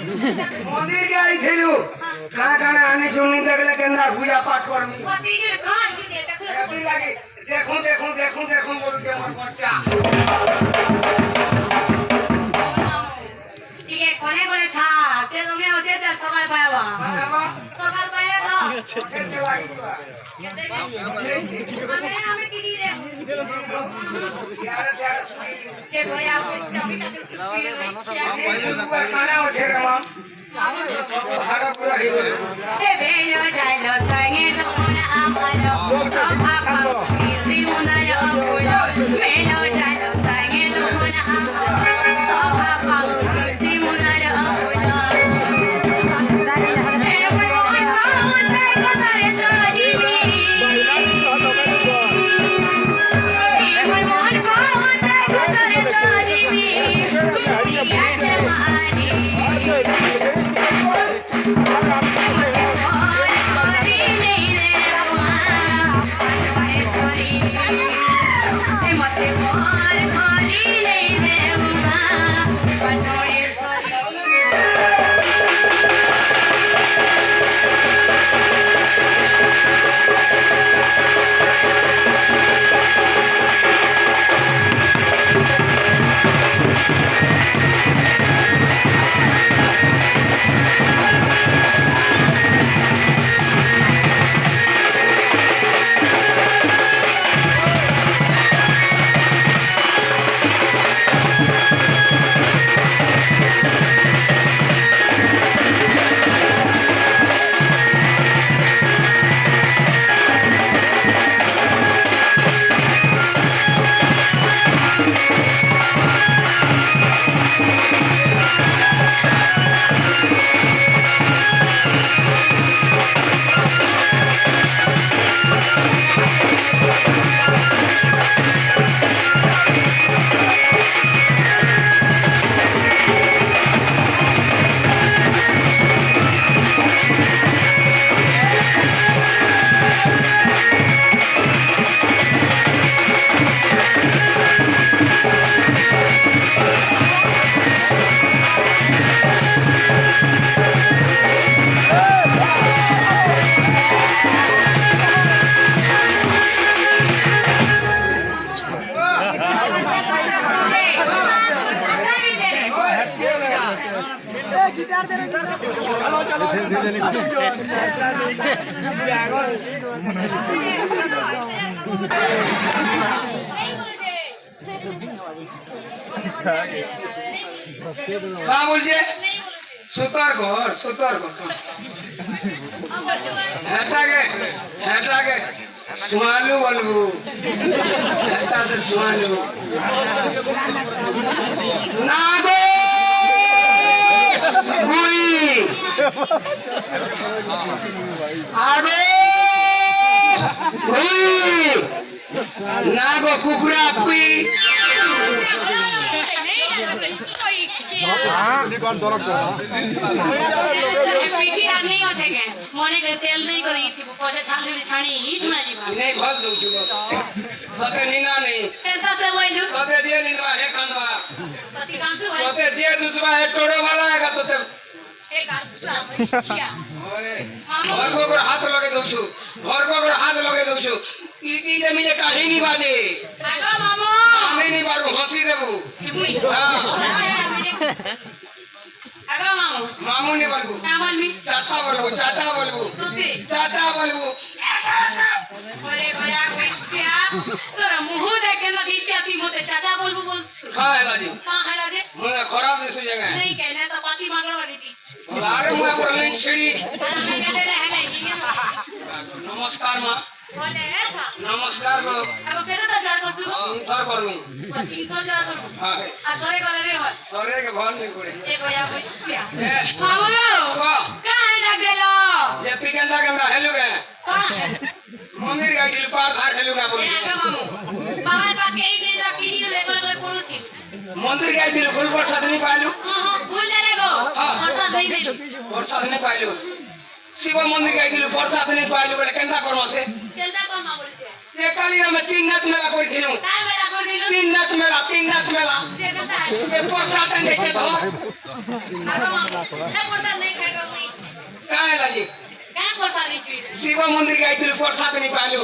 मंदिर के आई थेलु कहां कहां आने चुनी देखले केना पूजा पाठ करमी अभी लागे देखूं देखूं देखूं देखूं बोलू जे हमर बच्चा ठीक है कोने कोने था से तुम्हें होते तो सवाल पाएगा सवाल पाएगा तो कैसे लागी हमें की दी रे यार यार सुनी के कोई आपको अभी तक खाना हो छे रमा हाड़ा पूरा ही ए बेलो डालो संगे तो ना आमालो सोफा पर रिमुना रो बोलो बेलो डालो संगे तो ना आमालो सोफा पर रिमुना रो बोलो का बोलजे सुतार घर हेटा के सुआलू बोलबू हेटा से सुआलू नागो गुई आगो गुई नागो कुकुरा पुई नहीं हो सके मोने के तेल नहीं करी थी पौधे छानी ईट में जीवा नहीं भस दो जुलो पते नीना नहीं ऐसा से बोलू पते जे नीना है खानवा पति कांसु है पते जे दूसरा है टोड़े वाला है तो ते एक आसा क्या घर को हाथ लगे दऊ छु ई जे मिले काहिनी बाजे आगो मामू आमे नहीं बारू हंसी देबू हां आगो मामू मामू नहीं बोलबू क्या बोलबी चाचा बोलबू तुती चाचा बोलबू ओरे गया कोइया तोरा मुंह देखे न दीचा ती मोते चाचा बोलबू बोल हां है लाजी हां है लाजे मुझे खराब दिसु जगह नहीं कहने तो पाती मांगड़ वाली थी अरे मुझे बोलने छेड़ी मैं कहते रह गई नमस्कार मां बोले था नमस्कार रो आगो केते तो जार करसु थर करमी पति तो जार करू हां आ तोरे गले रे हो करे के भल नहीं पड़े एक गया कोइया ए मामू कहां लग गेलो जे पिकेंदा कैमरा हेलु गए मंदिर का दिल पार धार हेलु का बोल आगो मामू बाहर पाके ही के की देखो कोई पुरुषी मंदिर का दिल फूल प्रसाद नहीं पालू हां फूल ले लेगो प्रसाद नहीं देलू प्रसाद नहीं पालू শিব মন্দির গাইছিল প্রসাদ নেই পাইলু বলে কেনটা করব সে কেনটা কমা বলছে যে কালি আমি তিন রাত মেলা কইছিল কাই মেলা করে দিল তিন রাত মেলা যে কথা যে প্রসাদ নেছে ধর আগো মামু এ পড়তা নাই খাইগো মই কায় লাগি কাই পড়তা দিছি শিব মন্দির গাইছিল প্রসাদ নেই পাইলু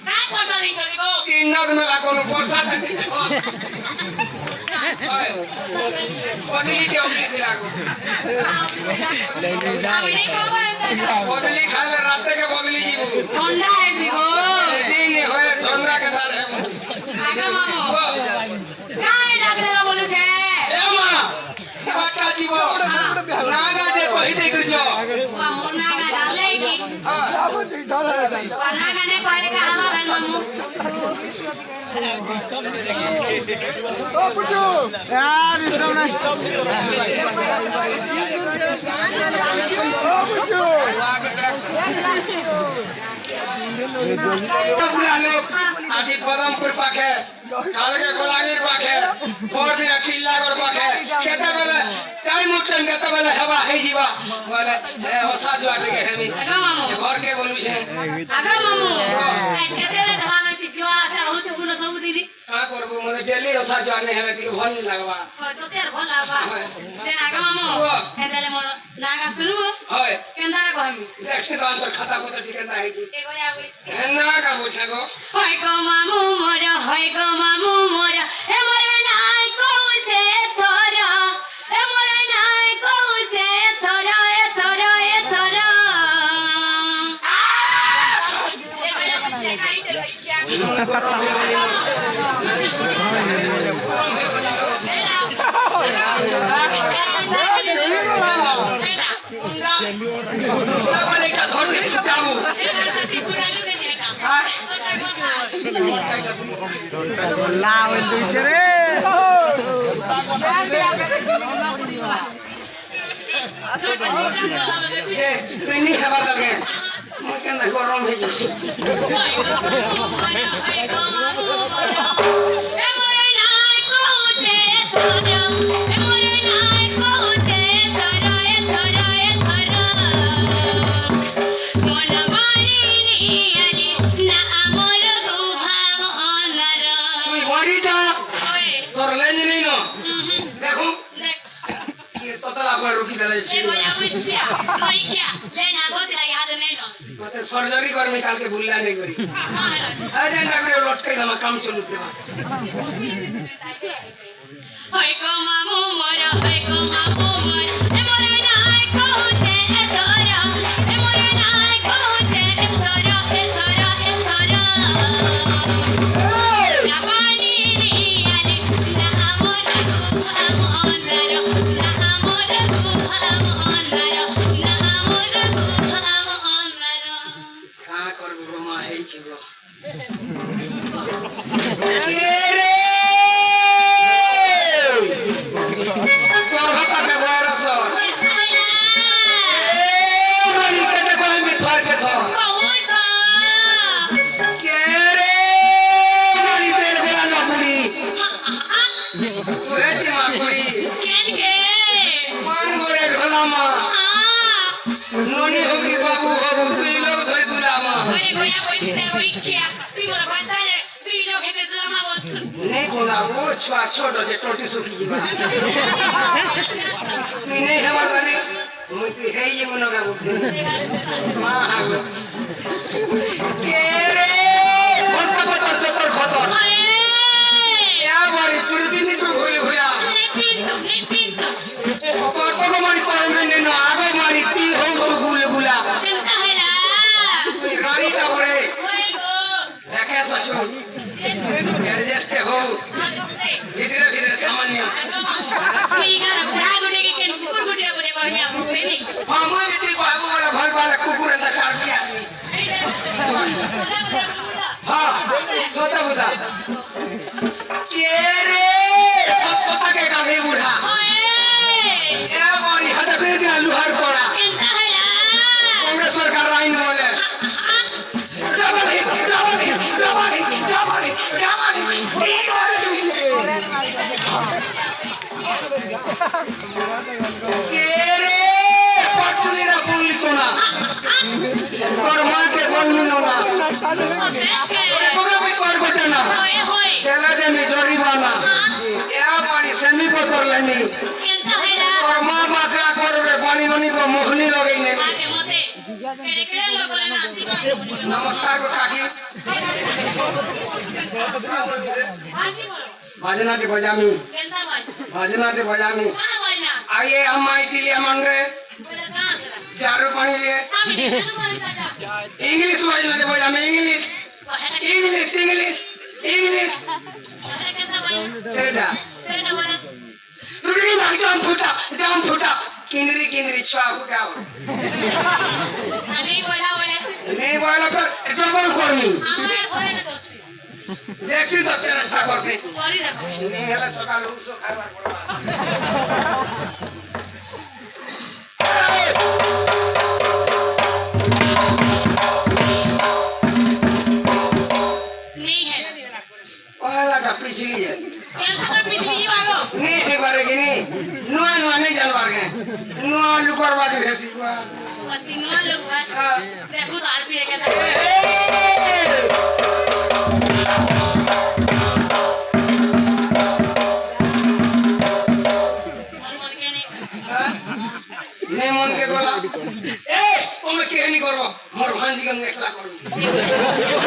কাই পড়তা দিছ গো তিন রাত মেলা কোন প্রসাদ নেছে ধর বদলি কে অমনি লাগো আমি নাই খাবো বদলি খালে রাত থেকে বদলি জীব ঠান্ডা আইছি গো দিন হয়ে চন্দ্রা কে ধারে আগো মামু কাই ডাক দেলা বলছে এ মা বাটা জীব নাগা দে কইতে করছো মামু নাগা ডালে কি হ্যাঁ নাগা নে কইলে কা হামা বেন মামু यार इसका ना পুরা লোক আজি পদমপুর পাখে কালকে গোলাগির পাখে পরদিন কিল্লাগর পাখে কেতে বেলে টাইম উঠছেন কেতে বেলে হেবা হই ଯିବା বলে ওসা জুয়া থেকে হেমি আগো মামু ঘরকে বলুছে আগো মামু কেতে রে ধান হইছি জোয়া আছে হইছে গুণ সব দিদি কা করব মনে ডেলি ওসা জুয়া নেই হেলে ଟିକେ ভাল লাগবা তো তের ভাল লাগবা দেন আগো মামু হেদেলে মোর নাগা শুনবো হয় কেনদারে কইমি দেখছি তো আন্তর খাতা কত ঠিক না হইছি এগোয়া বইছি না কা বুঝা গো হয় গো মামু মোর হয় গো মামু মোর এ মোর নাই কউছে থর এ মোর নাই কউছে থর এ থর এ থর এগোয়া বইছি খাইতে লাগিয়া বলে এটা ধরতে যাবো ला वो दूचे रे যে তুই নি খাবার লাগে মই কেন গরম হয়ে যাচ্ছে তুই বাড়িটা তোর লেঞ্জ নেই না দেখো তোতলা করে রুখি দিয়েছি মতে সর্জারি করবি কালকে ভুললা নেই করি এজেন্ডা করে লটকাই দামা কাম চলুতে হয় গো মামু মোর হয় গো মামু মোর এ মোর নাই কহুতে এ ধর এ মোর নাই কহুতে এ ধর এ ধর এ ধর রাবানি আলি না আমর গুফাম অনর না আমর গুফাম অনর না আমর গুফাম অনর কা করব গো মা হেইছি গো তোর হাতে বড় সর মারি কেটে কই মি থর কে থর কে রে মারি তেল বেলা নকুড়ি তুই মা কুড়ি মান করে ঢোলামা ননি হোগি বাবু হবু তুই লোক ধরে তুলামা নেই কোনা ও ছুয়া ছোট যে টোটি সুখি ଯିବା তুই নেই হেবার দানি মুই তুই হেই যাবো নগা বুদ্ধি মা হাগো কে রে কোনটা কথা চতর খতর এ বাড়ি চুরবি নিচু হই হইয়া কত গো মারি করমে নে না আগে মারি কি হম গুল গুলা তুই গাড়িটা করে দেখে শাশু এডজাস্ট হো ভিতরে ভিতরে সামান্য আমি ভিতরে কইবো বলে ভাল ভাল কুকুর এত চার দিয়া হ্যাঁ সতা বুদা কে রে সব কথা কে গাবে বুড়া এ বড়ি হাতে বের দিলা লুহার পড়া কংগ্রেস সরকার আইন বলে double hit double hit double hit double hit double hit কে রে পটুলিরা পুলিশ না केंता हैला और मां बाकरा करो रे पानी मनी को मोहनी लगई ने आके मते केड़े केड़े लोग बोले ना नमस्कार को काकी आजी बोलो भजना के बजामी केंता भाई भजना के बजामी कहां भाई ना आइए हम आईटी लिया मन रे बोले कहां से चारों पानी लिए हम केंता बोले दादा इंग्लिश भजना के बजामी इंग्लिश इंग्लिश इंग्लिश इंग्लिश केंता भाई सेटा सेना बोले तुड़ी भाग जाम फुटा किंदरी किंदरी छुआ फुटाओ नहीं बोला बोले नहीं बोला पर डबल करनी हमारे घरे ना दोस्ती देखी तो चेष्टा करते करी रखो नहीं हला सकाल उठो खाবার পড়বা नहीं है पहला का पिछली है केंता पर बिजली वालो नहीं है बारे की नहीं नुआ नुआ नहीं जानवर के नुआ लुकरवा के भेसी को तीनों लोग बस देखो दाल पी रखे थे नहीं मन के गोला ए ओमे के नहीं करबो मोर भांजी के एकला करबो